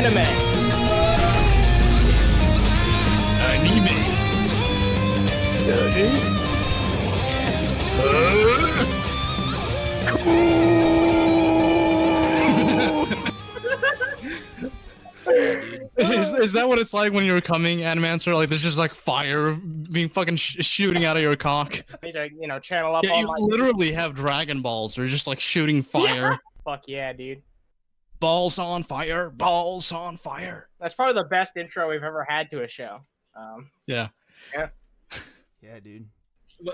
anime. Is that what it's like when you're coming, Animancer? Like there's just like fire being fucking shooting out of your cock. I need to, you know, channel up Yeah, all you my. literally have Dragon Balls. They're just like shooting fire. Fuck yeah, dude. Balls on fire. Balls on fire. That's probably the best intro we've ever had to a show. Yeah. Yeah, dude.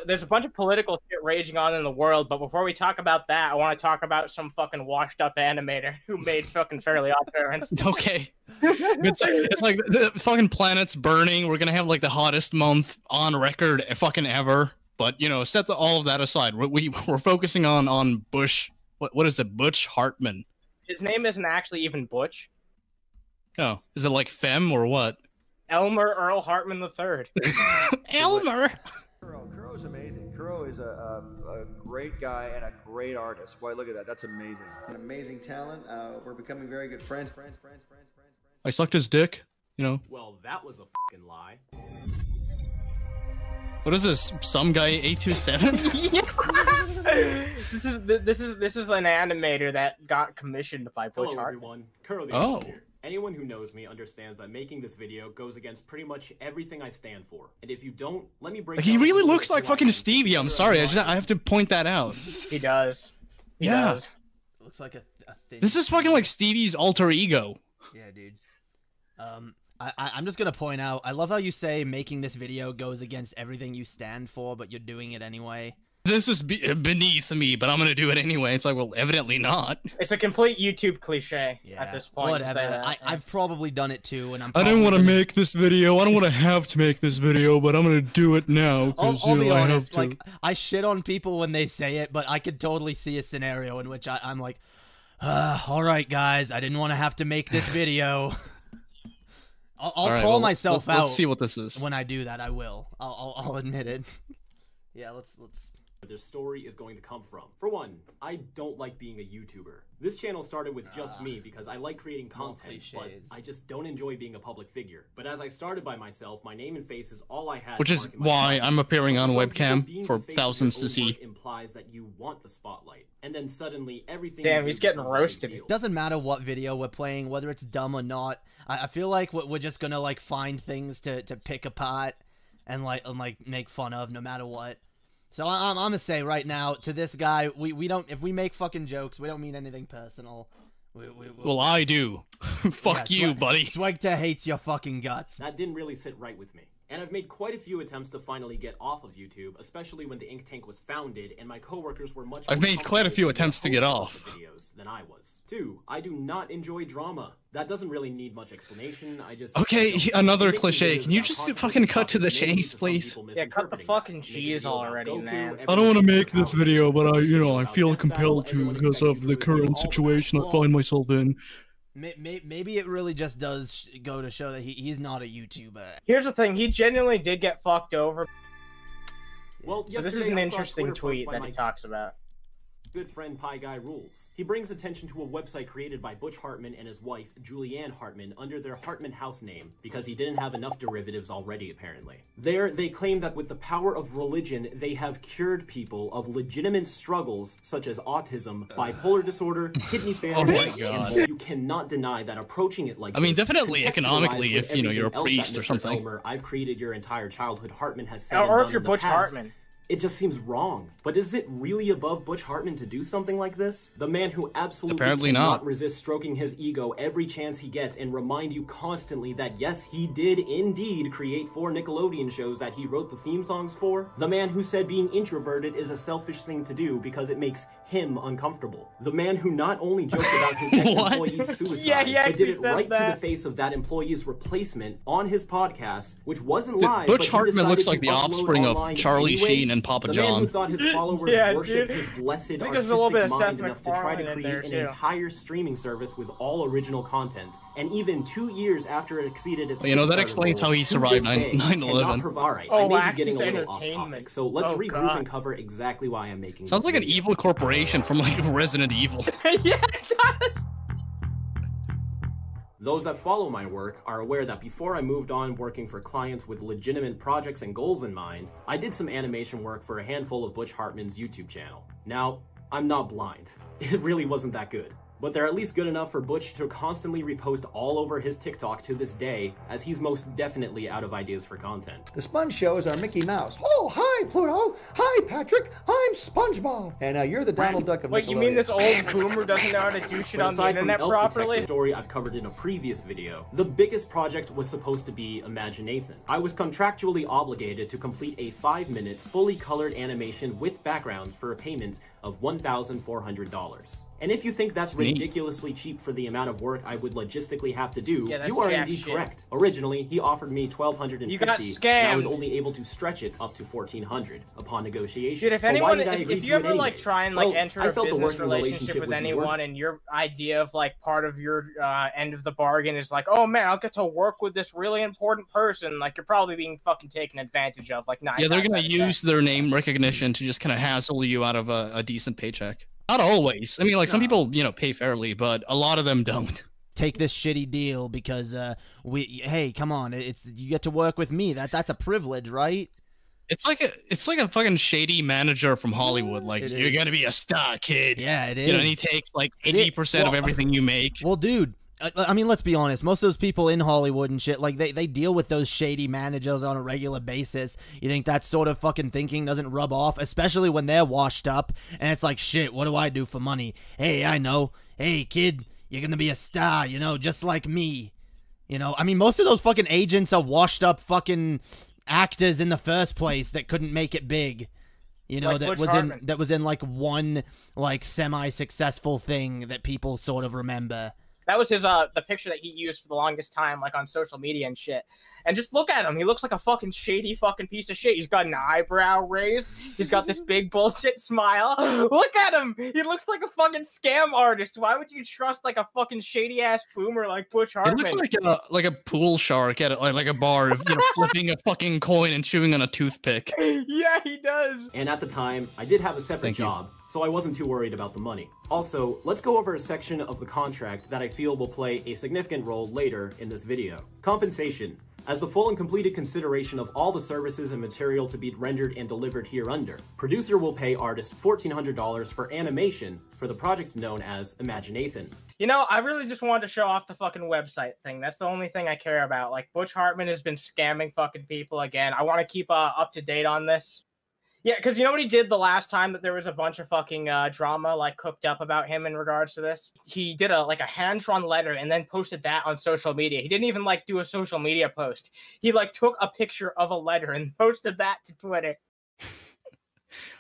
There's a bunch of political shit raging on in the world, but before we talk about that, I want to talk about some fucking washed up animator who made fucking Fairly Odd Parents. Okay. It's like the fucking planet's burning. We're gonna have like the hottest month on record fucking ever. But you know, set all of that aside. We're focusing on Bush. What is it? Butch Hartman. His name isn't actually even Butch. Oh, is it like Femme or what? Elmer Earl Hartman III. Elmer. Kuro's amazing. Kuro is a great guy and a great artist. Boy, look at that. That's amazing. An amazing talent. We're becoming very good friends. I sucked his dick. You know. Well, that was a fucking lie. What is this? Some guy 827? This is an animator that got commissioned by Butch Hello, Hartman. everyone. Curly Oh. here. Anyone who knows me understands that making this video goes against pretty much everything I stand for. And if you don't, let me break. He down really a little looks bit like who I fucking am. Stevie. I'm sorry. I have to point that out. He does. He Yeah. does. Looks like a thin. This is fucking like Stevie's alter ego. Yeah, dude. I'm just gonna point out. I love how you say making this video goes against everything you stand for, but you're doing it anyway. This is beneath me, but I'm gonna do it anyway. It's like, well, evidently not. It's a complete YouTube cliche at this point. to say Whatever. that. I've probably done it too, and I'm. I didn't want to probably make this video. I don't want to have to make this video, but I'm gonna do it now because I'll be I have honest. to. Like, I shit on people when they say it, but I could totally see a scenario in which I'm like, all right, guys, I didn't want to have to make this video. I'll All right, call well, myself out. Let's see what this is. When I do that, I will. I'll admit it. Yeah, let's. Where their story is going to come from. For one, I don't like being a YouTuber. This channel started with just me because I like creating content, but cliches. I just don't enjoy being a public figure. But as I started by myself, my name and face is all I had. Which to is market my why content. I'm appearing on For some webcam people, being for the face of thousands your to own see. work implies that you want the spotlight, and then suddenly everything. Damn, you he's do getting becomes a big roasted. deal. Doesn't matter what video we're playing, whether it's dumb or not. I feel like we're just gonna like find things to pick apart and like make fun of no matter what. So I'm gonna say right now to this guy, we don't, if we make fucking jokes, we don't mean anything personal. Well, I do. Fuck you, buddy. Swagta hates your fucking guts. That didn't really sit right with me. And I've made quite a few attempts to finally get off of YouTube, especially when the Ink Tank was founded and my coworkers were much I've more made quite a few comfortable attempts to being get hosts off. of videos than I was. 2, I do not enjoy drama. That doesn't really need much explanation. I just Okay, don't. another Making cliche. videos Can you about just controversial fucking cut to the topics may lead chase, some please? people Yeah, cut the misinterpreting fucking that. Make a cheese video about already, Goku, man. everyone I don't want to knows make this how video, but I about feel Death compelled Battle, to everyone because expects of you the to do all current that. situation I Well, find myself in. Maybe it really just does go to show that he's not a YouTuber. Here's the thing: he genuinely did get fucked over. Well, So this is yesterday an I saw a interesting Twitter post tweet by that my he talks about. good friend Pie Guy Rules. He brings attention to a website created by Butch Hartman and his wife, Julianne Hartman, under their Hartman House name, because he didn't have enough derivatives already, apparently. There, they claim that with the power of religion, they have cured people of legitimate struggles such as autism, bipolar disorder, kidney failure, Oh my and God. more. You cannot deny that approaching it like I mean, this, definitely contextualized economically with if, you know, you're a everything else priest that or Mr. something. Elmer, I've created your entire childhood, Hartman has said Or and if done you're in the Butch past. Hartman. It just seems wrong. But is it really above Butch Hartman to do something like this? The man who absolutely Apparently cannot not. resist stroking his ego every chance he gets and remind you constantly that yes, he did indeed create 4 Nickelodeon shows that he wrote the theme songs for. The man who said being introverted is a selfish thing to do because it makes him uncomfortable. The man who not only joked about his ex-employee's suicide, Yeah, he but actually did it said right to that. the face of that employee's replacement on his podcast, which wasn't Dude, live. Butch but he Hartman decided looks to like the upload offspring of online Charlie anyways. Sheen and Papa The man John. who thought his followers Yeah, worship dude. his blessed I think artistic there's a little bit of mind Seth enough to try to MacFarlane in there, create an too. entire streaming service with all original content. And even 2 years after it exceeded its Well, you know, that Kickstarter explains goal, how he to survived this day, 9/11. cannot provide- All right, Oh, I may be Axis getting a little off Entertainment. topic, so let's Oh, regroup God. and cover exactly why I'm making Sounds this like an video. evil corporation from like Resident Evil. Yeah, it does. Those that follow my work are aware that before I moved on working for clients with legitimate projects and goals in mind, I did some animation work for a handful of Butch Hartman's YouTube channel. Now, I'm not blind. It really wasn't that good. But they're at least good enough for Butch to constantly repost all over his TikTok to this day, as he's most definitely out of ideas for content. The Sponge Show is our Mickey Mouse. Oh, hi, Pluto. Hi, Patrick. I'm SpongeBob. And you're the Donald Duck of Wait, you mean this old boomer doesn't know how to do shit on the internet properly? Story I've covered in a previous video. The biggest project was supposed to be Imaginathan. I was contractually obligated to complete a 5-minute, fully colored animation with backgrounds for a payment of $1,400. And if you think that's ridiculously cheap for the amount of work I would logistically have to do, you are indeed correct. Originally, he offered me $1,250, you got scammed. and I was only able to stretch it up to $1,400 upon negotiation. Dude, if anyone, if you ever like try and like enter a business relationship with anyone, and your idea of like part of your end of the bargain is like, oh man, I'll get to work with this really important person, like you're probably being fucking taken advantage of. Like, 9 yeah, they're gonna use their name recognition to just kind of hassle you out of a decent paycheck. Not always. I mean, like, some people, you know, pay fairly, but a lot of them don't. Take this shitty deal because hey, come on, you get to work with me. That's a privilege, right? It's like a fucking shady manager from Hollywood. Like, you're gonna be a star, kid. Yeah, it is. You know, and he takes like 80% of everything you make. Well, dude, I mean, let's be honest. Most of those people in Hollywood and shit, like, they deal with those shady managers on a regular basis. You think that sort of fucking thinking doesn't rub off, especially when they're washed up, and it's like, shit, what do I do for money? Hey, I know. Hey, kid, you're gonna be a star, you know, just like me. You know, I mean, most of those fucking agents are washed up fucking actors in the first place that couldn't make it big. You know, like that was in like one like semi-successful thing that people sort of remember. That was his the picture that he used for the longest time, like on social media and shit. And just look at him. He looks like a fucking shady fucking piece of shit. He's got an eyebrow raised. He's got this big bullshit smile. Look at him. He looks like a fucking scam artist. Why would you trust like a fucking shady ass boomer like Butch Hartman? It looks like a pool shark at like a bar, you know, flipping a fucking coin and chewing on a toothpick. Yeah, he does. And at the time, I did have a separate job, so I wasn't too worried about the money. Also, let's go over a section of the contract that I feel will play a significant role later in this video. Compensation. As the full and completed consideration of all the services and material to be rendered and delivered hereunder, producer will pay artist $1,400 for animation for the project known as Imaginathan. You know, I really just wanted to show off the fucking website thing. That's the only thing I care about. Like, Butch Hartman has been scamming fucking people again. I want to keep up to date on this. Yeah, because you know what he did the last time that there was a bunch of fucking drama like cooked up about him in regards to this? He did a hand-drawn letter and then posted that on social media. He didn't even like do a social media post. He like took a picture of a letter and posted that to Twitter.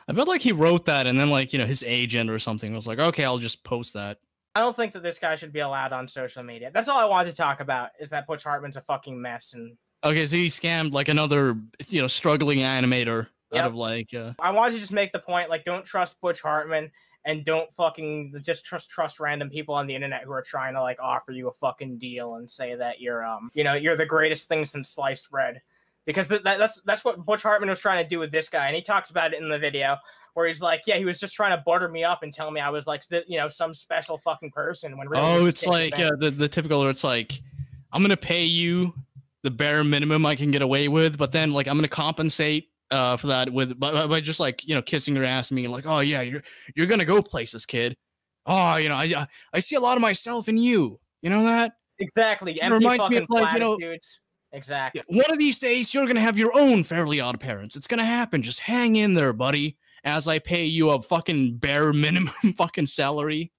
I bet like he wrote that and then like, you know, his agent or something was like, okay, I'll just post that. I don't think that this guy should be allowed on social media. That's all I wanted to talk about, is that Butch Hartman's a fucking mess. And okay, so he scammed like another, you know, struggling animator. Out of like, I wanted to just make the point, like, don't trust Butch Hartman and don't fucking just trust random people on the internet who are trying to like offer you a fucking deal and say that you're you know, you're the greatest thing since sliced bread, because that's what Butch Hartman was trying to do with this guy, and he talks about it in the video where he's like, yeah, he was just trying to butter me up and tell me I was like, you know, some special fucking person. When really it's like the typical, it's like, I'm gonna pay you the bare minimum I can get away with, but then like I'm gonna compensate for that by just like, you know, kissing your ass and being like, oh yeah, you're gonna go places, kid. Oh, you know, I see a lot of myself in you. You know that? Exactly. Empty fucking platitudes. You know, exactly. Yeah, one of these days you're gonna have your own Fairly Odd Parents. It's gonna happen. Just hang in there, buddy, as I pay you a fucking bare minimum fucking salary.